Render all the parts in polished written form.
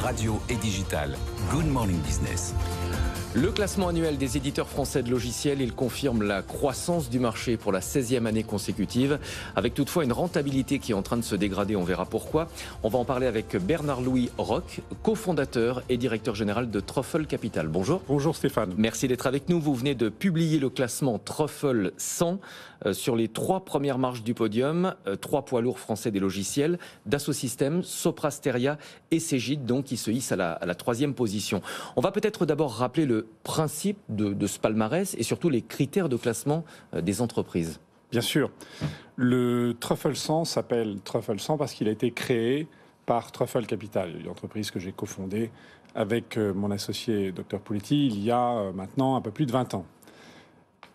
radio et digital. Good Morning Business. Le classement annuel des éditeurs français de logiciels, il confirme la croissance du marché pour la 16e année consécutive, avec toutefois une rentabilité qui est en train de se dégrader, on verra pourquoi. On va en parler avec Bernard-Louis Roch, cofondateur et directeur général de Truffle Capital. Bonjour. Bonjour Stéphane. Merci d'être avec nous. Vous venez de publier le classement Truffle 100 sur les 3 premières marches du podium, 3 poids lourds français des logiciels, Dassault Systèmes, Sopra Steria et Cegid, donc qui se hissent à la 3e position. On va peut-être d'abord rappeler le principe de ce palmarès et surtout les critères de classement des entreprises. Bien sûr. Le Truffle 100 s'appelle Truffle 100 parce qu'il a été créé par Truffle Capital, une entreprise que j'ai cofondée avec mon associé Dr Pouletti il y a maintenant un peu plus de 20 ans.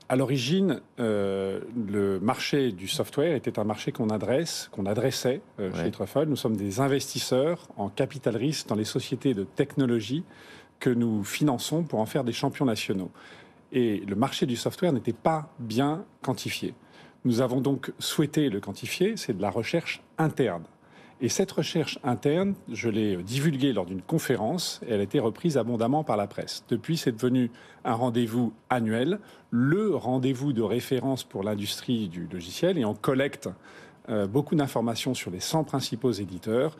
À l'origine, le marché du software était un marché qu'on adressait chez Truffle. Nous sommes des investisseurs en capital risque dans les sociétés de technologie que nous finançons pour en faire des champions nationaux. Et le marché du software n'était pas bien quantifié. Nous avons donc souhaité le quantifier, c'est de la recherche interne. Et cette recherche interne, je l'ai divulguée lors d'une conférence et elle a été reprise abondamment par la presse. Depuis, c'est devenu un rendez-vous annuel, le rendez-vous de référence pour l'industrie du logiciel, et on collecte beaucoup d'informations sur les 100 principaux éditeurs.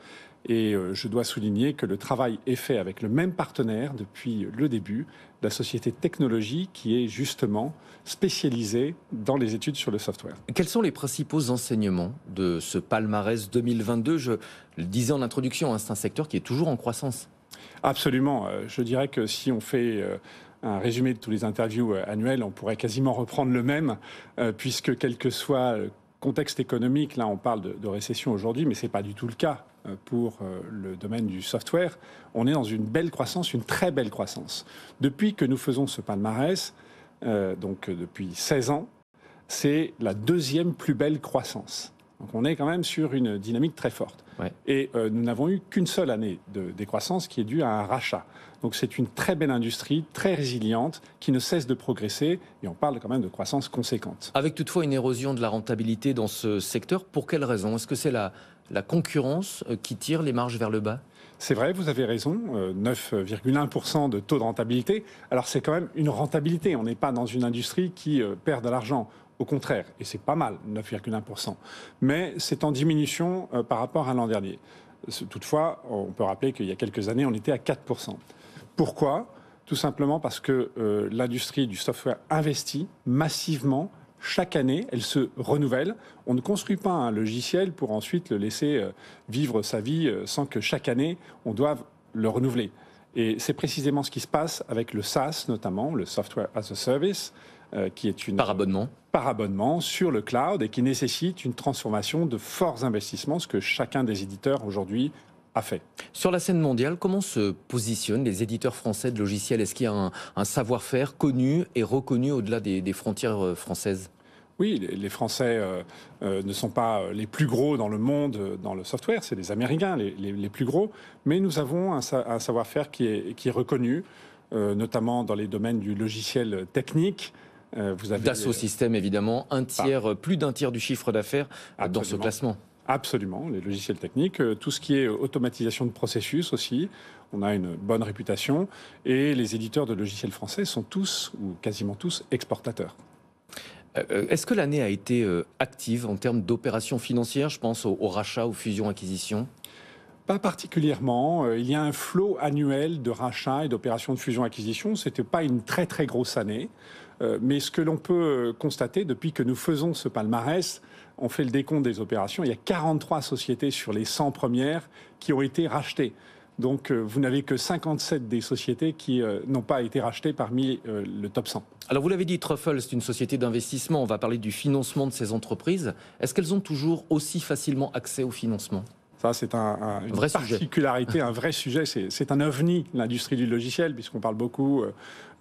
Et je dois souligner que le travail est fait avec le même partenaire depuis le début, la société Technologie, qui est justement spécialisée dans les études sur le software. Quels sont les principaux enseignements de ce palmarès 2022 ? Je le disais en introduction, c'est un secteur qui est toujours en croissance. Absolument. Je dirais que si on fait un résumé de tous les interviews annuelles, on pourrait quasiment reprendre le même, puisque quel que soit le contexte économique, là on parle de récession aujourd'hui, mais ce n'est pas du tout le cas pour le domaine du software. On est dans une belle croissance, une très belle croissance. Depuis que nous faisons ce palmarès, donc depuis 16 ans, c'est la 2e plus belle croissance. Donc on est quand même sur une dynamique très forte. Ouais. Et nous n'avons eu qu'une seule année de décroissance qui est due à un rachat. Donc c'est une très belle industrie, très résiliente, qui ne cesse de progresser, et on parle quand même de croissance conséquente. Avec toutefois une érosion de la rentabilité dans ce secteur, pour quelle raison ? Est-ce que c'est la concurrence qui tire les marges vers le bas ? C'est vrai, vous avez raison, 9,1% de taux de rentabilité. Alors c'est quand même une rentabilité, on n'est pas dans une industrie qui perd de l'argent. Au contraire, et c'est pas mal, 9,1%. Mais c'est en diminution par rapport à l'an dernier. Toutefois, on peut rappeler qu'il y a quelques années, on était à 4%. Pourquoi ? Tout simplement parce que l'industrie du software investit massivement. Chaque année, elle se renouvelle. On ne construit pas un logiciel pour ensuite le laisser vivre sa vie sans que chaque année, on doive le renouveler. Et c'est précisément ce qui se passe avec le SaaS, notamment, le Software as a Service, qui est une... Par abonnement sur le cloud et qui nécessite une transformation de forts investissements, ce que chacun des éditeurs aujourd'hui a fait. Sur la scène mondiale, comment se positionnent les éditeurs français de logiciels ? Est-ce qu'il y a un savoir-faire connu et reconnu au-delà des frontières françaises ? Oui, les Français ne sont pas les plus gros dans le monde dans le software, c'est les Américains les plus gros, mais nous avons un savoir-faire qui est reconnu, notamment dans les domaines du logiciel technique. Vous avez Dassault Systèmes, évidemment, plus d'un tiers du chiffre d'affaires dans ce classement. Absolument, les logiciels techniques, tout ce qui est automatisation de processus aussi, on a une bonne réputation, et les éditeurs de logiciels français sont tous, ou quasiment tous, exportateurs. Est-ce que l'année a été active en termes d'opérations financières ? Je pense aux rachats, aux fusions-acquisitions. Pas particulièrement. Il y a un flot annuel de rachats et d'opérations de fusion-acquisition. Ce n'était pas une très très grosse année. Mais ce que l'on peut constater depuis que nous faisons ce palmarès, on fait le décompte des opérations, il y a 43 sociétés sur les 100 premières qui ont été rachetées. Donc vous n'avez que 57 des sociétés qui n'ont pas été rachetées parmi le top 100. Alors vous l'avez dit, Truffle, c'est une société d'investissement. On va parler du financement de ces entreprises. Est-ce qu'elles ont toujours aussi facilement accès au financement ? Ça, c'est une particularité, un vrai sujet. C'est un ovni, l'industrie du logiciel, puisqu'on parle beaucoup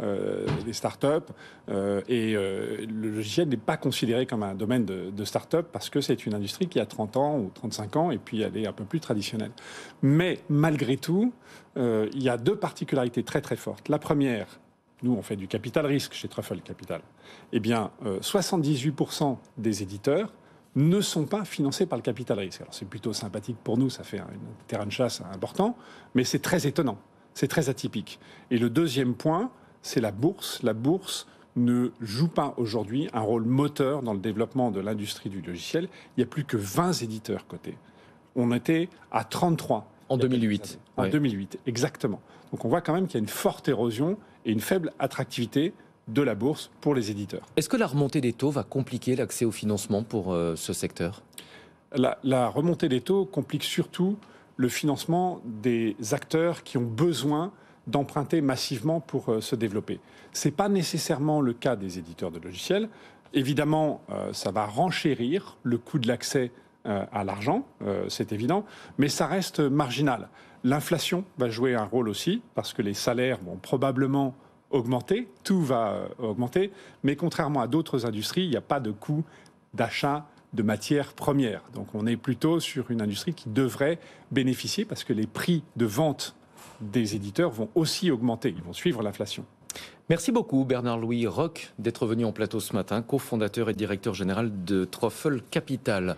des startups. Et le logiciel n'est pas considéré comme un domaine de start-up parce que c'est une industrie qui a 30 ans ou 35 ans et puis elle est un peu plus traditionnelle. Mais malgré tout, il y a 2 particularités très très fortes. La première, nous on fait du capital risque chez Truffle Capital. Eh bien, 78% des éditeurs ne sont pas financés par le capital risque. Alors c'est plutôt sympathique pour nous, ça fait un terrain de chasse important, mais c'est très étonnant, c'est très atypique. Et le deuxième point, c'est la bourse. La bourse ne joue pas aujourd'hui un rôle moteur dans le développement de l'industrie du logiciel. Il n'y a plus que 20 éditeurs cotés. On était à 33. En 2008. En 2008, exactement. Donc on voit quand même qu'il y a une forte érosion et une faible attractivité de la bourse pour les éditeurs. Est-ce que la remontée des taux va compliquer l'accès au financement pour ce secteur ? La remontée des taux complique surtout le financement des acteurs qui ont besoin d'emprunter massivement pour se développer. Ce n'est pas nécessairement le cas des éditeurs de logiciels. Évidemment, ça va renchérir le coût de l'accès à l'argent, c'est évident, mais ça reste marginal. L'inflation va jouer un rôle aussi, parce que les salaires vont probablement augmenter, tout va augmenter, mais contrairement à d'autres industries, il n'y a pas de coût d'achat de matières premières. Donc on est plutôt sur une industrie qui devrait bénéficier, parce que les prix de vente des éditeurs vont aussi augmenter, ils vont suivre l'inflation. Merci beaucoup Bernard-Louis Roch d'être venu en plateau ce matin, cofondateur et directeur général de Truffle Capital.